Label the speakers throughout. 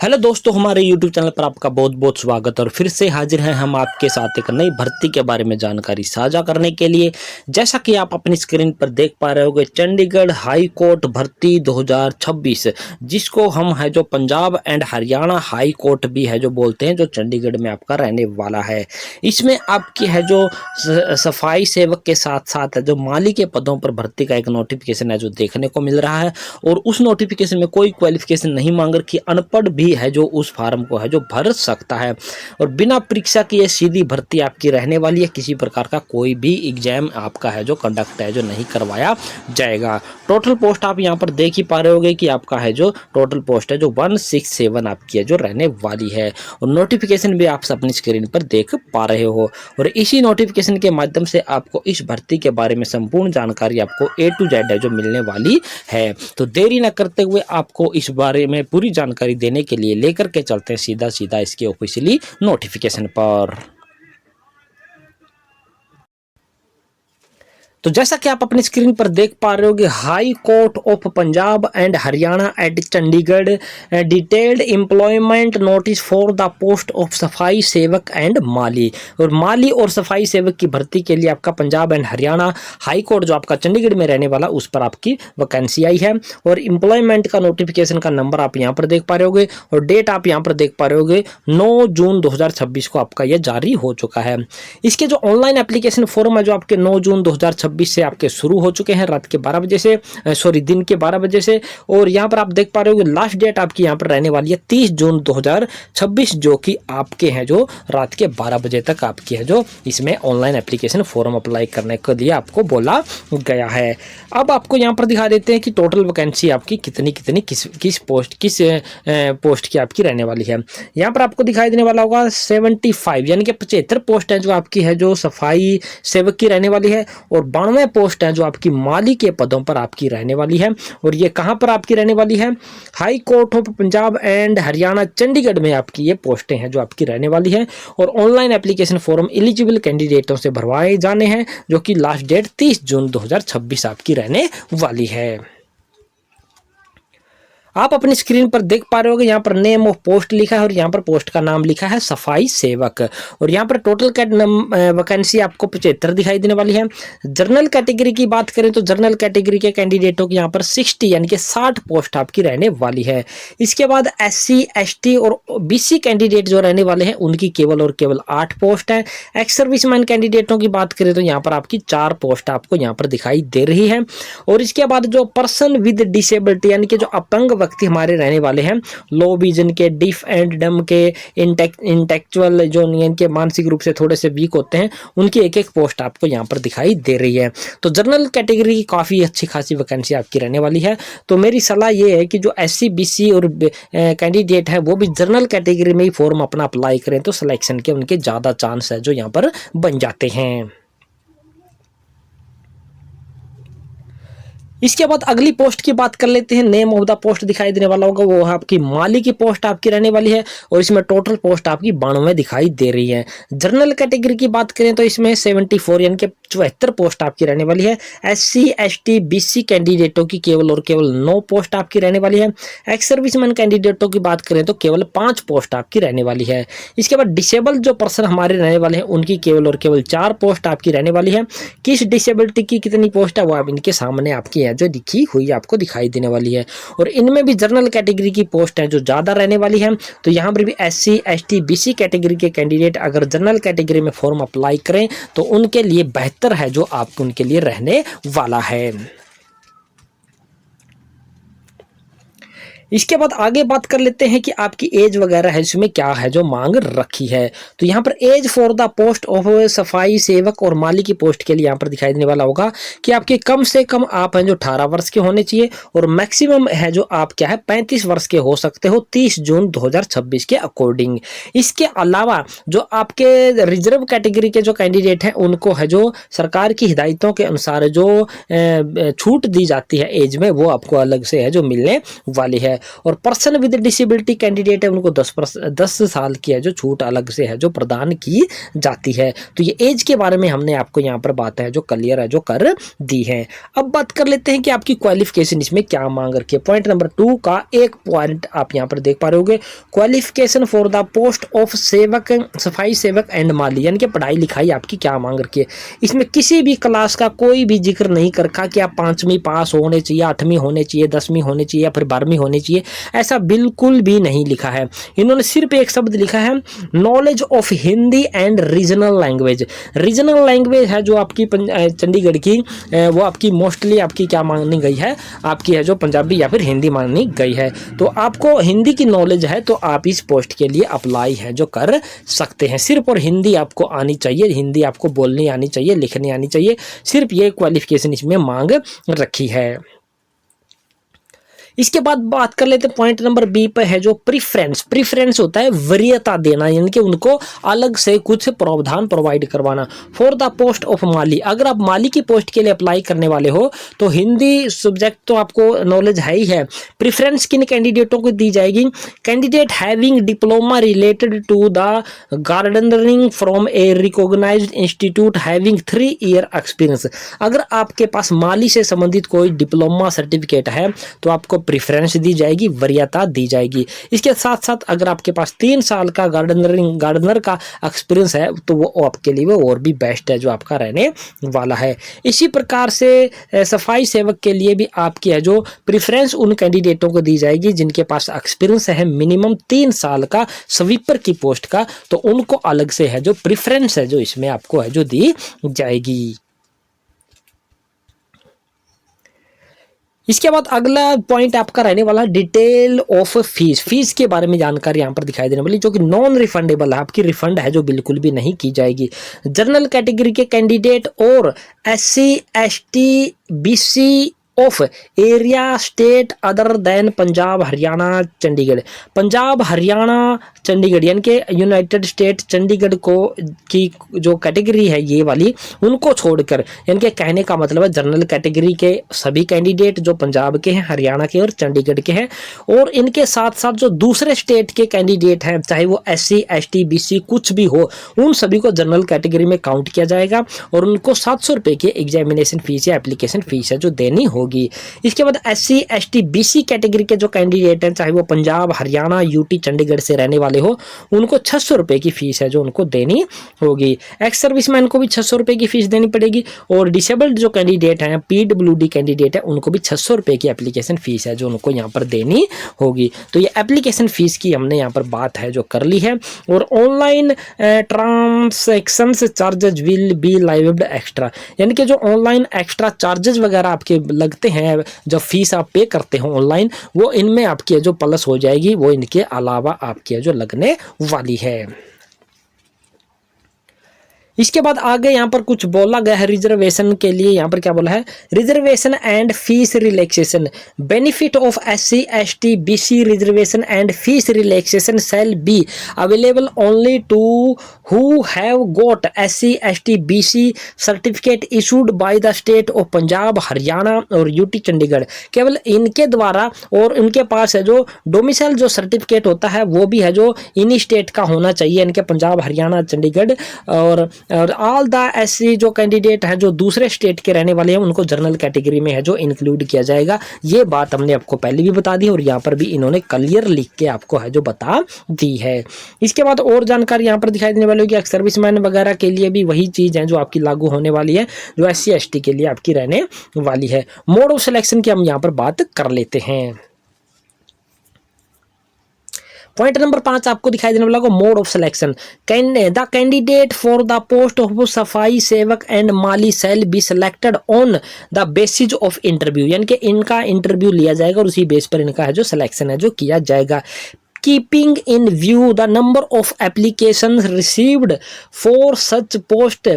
Speaker 1: Hello दोस्तों, हमारे YouTube channel पर आपका बहुत बहुत स्वागत और फिर से हाजिर हैं हम आपके साथ एक नई भर्ती के बारे में जानकारी साझा करने के लिए। जैसा कि आप अपनी स्क्रीन पर देख पा रहे होंगे, चंडीगढ़ हाई कोर्ट भर्ती 2026, जिसको हम है जो Punjab and Haryana high court भी है जो बोलते हैं, जो चंडीगढ़ में आपका रहने वाला है। इसमें आपकी है जो सफाई सेवक के साथ साथ है जो माली के पदों पर भर्ती का एक नोटिफिकेशन है जो देखने को मिल रहा है। और उस नोटिफिकेशन में कोई क्वालिफिकेशन नहीं मांग रखी, अनपढ़ भी है जो उस फार्म को है जो भर सकता है। और बिना परीक्षा की ये सीधी भर्ती आपकी रहने वाली है। किसी प्रकार का कोई भी एग्जाम आपका है जो कंडक्ट है जो नहीं करवाया जाएगा। टोटल पोस्ट आप यहाँ पर देख ही पा रहे होगे कि आपका है जो टोटल पोस्ट है जो 167 आपकी है जो रहने वाली है। और नोटिफिकेशन भी आप अपनी स्क्रीन पर देख पा रहे हो। और इसी नोटिफिकेशन के माध्यम से आपको इस भर्ती के बारे में संपूर्ण जानकारी आपको A to Z है जो मिलने वाली है। तो देरी न करते हुए आपको इस बारे में पूरी जानकारी देने के लिए लेकर के चलते हैं सीधा सीधा इसके ऑफिशियली नोटिफिकेशन पर। तो जैसा कि आप अपनी स्क्रीन पर देख पा रहे होगे, high court of Punjab and Haryana at Chandigarh detailed employment notice for the post of safai sevak and माली। और माली और सफाई सेवक की भर्ती के लिए आपका Punjab and Haryana high court जो आपका चंडीगढ़ में रहने वाला, उस पर आपकी वैकेंसी आई है। और एम्प्लॉयमेंट का नोटिफिकेशन का नंबर आप यहाँ पर देख पा रहे होगे और डेट आप यहाँ पर देख पा रहे होगे 9 जून 2026 को आपका यह जारी हो चुका है। इसके जो ऑनलाइन एप्लीकेशन फॉर्म है जो आपके 9 जून 2026 से आपके शुरू हो चुके हैं रात के 12 बजे से, दिन के 12 बजे से। और यहाँ पर आप देख पा रहे हो कि लास्ट डेट आपकी यहाँ पर रहने वाली है 30 जून 2026, जो कि आपके हैं जो रात के 12 बजे तक आपकी है जो इसमें ऑनलाइन एप्लीकेशन फॉर्म अप्लाई करने के लिए आपको बोला गया है। अब आपको यहाँ पर दिखा देते हैं कि टोटल वैकेंसी आपकी कितनी किस पोस्ट की आपकी रहने वाली है। यहाँ पर आपको दिखाई देने वाला होगा 75 यानी कि 75 पोस्ट है जो आपकी है जो सफाई सेवक की रहने वाली है। और 92 पोस्ट है जो आपकी माली के पदों पर आपकी रहने वाली है। और ये कहां पर आपकी रहने वाली है? High court of Punjab and Haryana Chandigarh में आपकी ये पोस्टें हैं जो आपकी रहने वाली है। और ऑनलाइन एप्लीकेशन फॉर्म एलिजिबल कैंडिडेटों से भरवाए जाने हैं, जो कि लास्ट डेट 30 जून 2026 आपकी रहने वाली है। आप अपनी स्क्रीन पर देख पा रहे होगे, यहाँ पर नेम ऑफ पोस्ट लिखा है और यहाँ पर पोस्ट का नाम लिखा है सफाई सेवक। और यहाँ पर टोटल वैकेंसी आपको 75 दिखाई देने वाली है। जनरल कैटेगरी की बात करें तो जनरल कैटेगरी के कैंडिडेटों की यहाँ पर 60 यानी कि 60 पोस्ट आपकी रहने वाली है। इसके बाद SC ST और BC कैंडिडेट जो रहने वाले हैं उनकी केवल और केवल 8 पोस्ट है। एक्स सर्विसमैन कैंडिडेटों की बात करें तो यहाँ पर आपकी 4 पोस्ट आपको यहाँ पर दिखाई दे रही है। और इसके बाद जो पर्सन विद डिसेबिलिटी यानी कि जो अपंग व्यक्ति हमारे रहने वाले हैं, लो विजन के, डिफ एंड डम के, इंटेलेक्चुअल जो इनके मानसिक रूप से थोड़े से वीक होते हैं, उनकी एक एक पोस्ट आपको यहाँ पर दिखाई दे रही है। तो जनरल कैटेगरी की काफ़ी अच्छी खासी वैकेंसी आपकी रहने वाली है। तो मेरी सलाह ये है कि जो SC BC और कैंडिडेट है वो भी जनरल कैटेगरी में ही फॉर्म अपना अप्लाई करें, तो सिलेक्शन के उनके ज़्यादा चांस है जो यहाँ पर बन जाते हैं। इसके बाद अगली पोस्ट की बात कर लेते हैं। नेम ऑफ द पोस्ट दिखाई देने वाला होगा, वो है आपकी माली की पोस्ट आपकी रहने वाली है। और इसमें टोटल पोस्ट आपकी 92 दिखाई दे रही है। जनरल कैटेगरी की बात करें तो इसमें 74 यानी कि 74 पोस्ट आपकी रहने वाली है। SC ST BC कैंडिडेटों की केवल और केवल 9 पोस्ट आपकी रहने वाली है। एक्स सर्विसमैन कैंडिडेटों की बात करें तो केवल 5 पोस्ट आपकी रहने वाली है। इसके बाद डिसेबल जो पर्सन हमारे रहने वाले हैं उनकी केवल और केवल 4 पोस्ट आपकी रहने वाली है। किस डिसेबिलिटी की कितनी पोस्ट है वो अब इनके सामने आपकी जो लिखी हुई आपको दिखाई देने वाली है। और इनमें भी जनरल कैटेगरी की पोस्ट है जो ज़्यादा रहने वाली है। तो यहाँ पर भी SC ST BC कैटेगरी के कैंडिडेट अगर जनरल कैटेगरी में फॉर्म अप्लाई करें तो उनके लिए बेहतर है जो आपको उनके लिए रहने वाला है। इसके बाद आगे बात कर लेते हैं कि आपकी एज वगैरह है इसमें क्या है जो मांग रखी है। तो यहाँ पर as for the post of safai sevak और माली की पोस्ट के लिए यहाँ पर दिखाई देने वाला होगा कि आपके कम से कम आप हैं जो 18 वर्ष के होने चाहिए और मैक्सिमम है जो आप क्या है 35 वर्ष के हो सकते हो 30 जून 2026 के अकॉर्डिंग। इसके अलावा जो आपके रिजर्व कैटेगरी के जो कैंडिडेट हैं उनको है जो सरकार की हिदायतों के अनुसार जो छूट दी जाती है एज में, वो आपको अलग से है जो मिलने वाली है। और पर्सन विद डिसेबिलिटी कैंडिडेट है उनको 10 साल की है जो छूट अलग से है जो प्रदान की जाती है। तो ये एज के बारे में हमने आपको यहाँ पर बात है जो क्लियर है जो कर दी है। अब बात कर लेते हैं कि आपकी क्वालिफिकेशन इसमें क्या मांग रखी है। पॉइंट नंबर 2 का एक पॉइंट आप यहाँ पर देख पा रहे होगे, qualification for the post of सेवक, सफाई सेवक एंड माली, यानी कि पढ़ाई लिखाई आपकी क्या मांग रखी है। इसमें किसी भी क्लास का कोई भी जिक्र नहीं कर रखा कि आप 5वीं पास होने चाहिए, 8वीं होने चाहिए, 10वीं होने चाहिए या फिर 12वीं होनी चाहिए, ऐसा बिल्कुल भी नहीं लिखा है। इन्होंने सिर्फ एक शब्द लिखा है, knowledge of Hindi and regional language. Regional language है जो आपकी चंडीगढ़ की वो आपकी मोस्टली आपकी क्या मानी गई है, आपकी है जो पंजाबी या फिर हिंदी मानी गई है। तो आपको हिंदी की नॉलेज है तो आप इस पोस्ट के लिए अप्लाई है जो कर सकते हैं। सिर्फ और हिंदी आपको आनी चाहिए, हिंदी आपको बोलनी आनी चाहिए, लिखनी आनी चाहिए, सिर्फ ये क्वालिफिकेशन इसमें मांग रखी है। इसके बाद बात कर लेते हैं पॉइंट नंबर बी पर है जो प्रीफ्रेंस। प्रीफ्रेंस होता है वरीयता देना, यानी कि उनको अलग से कुछ प्रावधान प्रोवाइड करवाना। फॉर द पोस्ट ऑफ माली, अगर आप माली की पोस्ट के लिए अप्लाई करने वाले हो तो हिंदी सब्जेक्ट तो आपको नॉलेज है ही है। प्रीफ्रेंस किन कैंडिडेटों को दी जाएगी, candidate having diploma related to the gardening from a recognised institute having 3 year experience. अगर आपके पास माली से संबंधित कोई डिप्लोमा सर्टिफिकेट है तो आपको प्रेफरेंस दी जाएगी, वरीयता दी जाएगी। इसके साथ साथ अगर आपके पास 3 साल का गार्डनर का एक्सपीरियंस है तो वो आपके लिए वो और भी बेस्ट है जो आपका रहने वाला है। इसी प्रकार से सफाई सेवक के लिए भी आपकी है जो प्रेफरेंस उन कैंडिडेटों को दी जाएगी जिनके पास एक्सपीरियंस है मिनिमम 3 साल का स्वीपर की पोस्ट का, तो उनको अलग से है जो प्रेफरेंस है जो इसमें आपको है जो दी जाएगी। इसके बाद अगला पॉइंट आपका रहने वाला डिटेल ऑफ फीस। फीस के बारे में जानकारी यहाँ पर दिखाई देने वाली जो कि नॉन रिफंडेबल है, आपकी रिफंड है जो बिल्कुल भी नहीं की जाएगी। जनरल कैटेगरी के कैंडिडेट और SC ST BC of area state other than Punjab Haryana Chandigarh. Punjab Haryana Chandigarh यानी कि यूनाइटेड स्टेट चंडीगढ़ को की जो कैटेगरी है ये वाली, उनको छोड़कर, यानी कि कहने का मतलब है जनरल कैटेगरी के सभी कैंडिडेट जो पंजाब के हैं, हरियाणा के और चंडीगढ़ के हैं, और इनके साथ साथ जो दूसरे स्टेट के कैंडिडेट हैं चाहे वो SC ST BC कुछ भी हो, उन सभी को जनरल कैटेगरी में काउंट किया जाएगा और उनको 700 रुपये की एग्जामिनेशन फीस या एप्लीकेशन फीस है जो देनी होगी। इसके बाद SC ST BC कैटेगरी के जो कैंडिडेट हैं चाहे वो पंजाब हरियाणा UT चंडीगढ़ से रहने वाले हो, उनको 600 रुपये की फीस है जो उनको देनी होगी। एक्स सर्विसमैन को भी 600 रुपये की फीस देनी पड़ेगी और डिसेबल्ड जो कैंडिडेट हैं PWD कैंडिडेट है उनको भी 600 रुपये की एप्लीकेशन फीस है जो उनको यहाँ पर देनी होगी। तो ये एप्लीकेशन फीस की हमने यहाँ पर बात है जो कर ली है। और online transaction charges will be lived extra, यानी कि जो ऑनलाइन एक्स्ट्रा चार्जेस वगैरह आपके लगते हैं जब फीस आप पे करते हो ऑनलाइन, वो इनमें आपकी जो प्लस हो जाएगी, वो इनके अलावा आपकी जो लगने वाली है। इसके बाद आगे यहाँ पर कुछ बोला गया है रिजर्वेशन के लिए। यहाँ पर क्या बोला है, reservation and fees relaxation, benefit of SC ST BC reservation and fees relaxation shall be available only to who have got SC ST BC certificate issued by the state of Punjab Haryana और UT Chandigarh. केवल इनके द्वारा, और इनके पास है जो domicile जो certificate होता है वो भी है जो इन स्टेट का होना चाहिए, इनके पंजाब हरियाणा चंडीगढ़। और ऑल द SC जो कैंडिडेट है जो दूसरे स्टेट के रहने वाले हैं उनको जनरल कैटेगरी में है जो इंक्लूड किया जाएगा। ये बात हमने आपको पहले भी बता दी और यहाँ पर भी इन्होंने क्लियर लिख के आपको है जो बता दी है। इसके बाद और जानकारी यहाँ पर दिखाई देने वाली होगी, सर्विसमैन वगैरह के लिए भी वही चीज़ है जो आपकी लागू होने वाली है जो SC ST के लिए आपकी रहने वाली है। मोड ऑफ सिलेक्शन की हम यहाँ पर बात कर लेते हैं। पॉइंट नंबर 5 आपको दिखाई देने वाला होगा mode of selection. The candidate for the post of safai sevak and Mali shall be selected on the basis of interview, यानी कि इनका इंटरव्यू लिया जाएगा और उसी बेस पर इनका है जो सिलेक्शन है जो किया जाएगा। keeping in view the number of applications received for such post,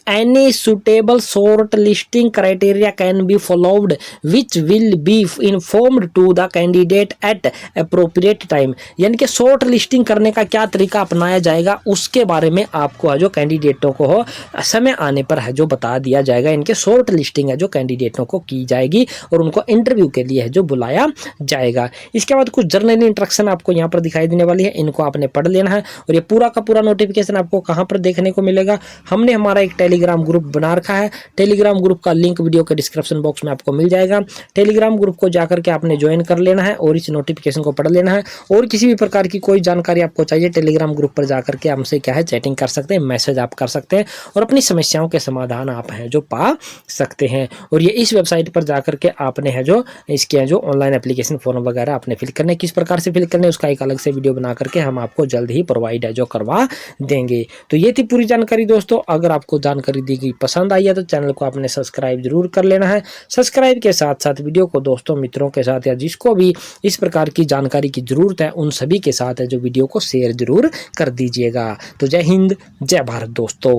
Speaker 1: any suitable short listing criteria can be followed which will be informed to the candidate at appropriate time। यानी कि शॉर्ट लिस्टिंग करने का क्या तरीका अपनाया जाएगा उसके बारे में आपको जो कैंडिडेटों को हो समय आने पर है जो बता दिया जाएगा। इनके शॉर्ट लिस्टिंग है जो कैंडिडेटों को की जाएगी और उनको इंटरव्यू के लिए है जो बुलाया जाएगा। इसके बाद कुछ जर्नल इंस्ट्रक्शन आपको यहाँ पर दिखाई देने वाली है, इनको आपने पढ़ लेना है। और ये पूरा का पूरा नोटिफिकेशन आपको कहाँ पर देखने को मिलेगा, हमने हमारा एक टेलीग्राम ग्रुप बना रखा है। टेलीग्राम ग्रुप का लिंक वीडियो के डिस्क्रिप्शन बॉक्स में आपको मिल जाएगा। टेलीग्राम ग्रुप को जाकर के आपने ज्वाइन कर लेना है और इस नोटिफिकेशन को पढ़ लेना है। और किसी भी प्रकार की कोई जानकारी आपको चाहिए टेलीग्राम ग्रुप पर जाकर के हमसे क्या है चैटिंग कर सकते हैं, मैसेज आप कर सकते हैं और अपनी समस्याओं के समाधान आप हैं जो पा सकते हैं। और ये इस वेबसाइट पर जाकर के आपने है जो इसके जो ऑनलाइन एप्लीकेशन फॉर्म वगैरह आपने फिल करने, किस प्रकार से फिल करने उसका एक अलग से वीडियो बना करके हम आपको जल्द ही प्रोवाइड है जो करवा देंगे। तो ये थी पूरी जानकारी दोस्तों। अगर आपको जानकारी दी गई पसंद आई है तो चैनल को आपने सब्सक्राइब जरूर कर लेना है। सब्सक्राइब के साथ साथ वीडियो को दोस्तों मित्रों के साथ या जिसको भी इस प्रकार की जानकारी की जरूरत है उन सभी के साथ है जो वीडियो को शेयर जरूर कर दीजिएगा। तो जय हिंद, जय भारत दोस्तों।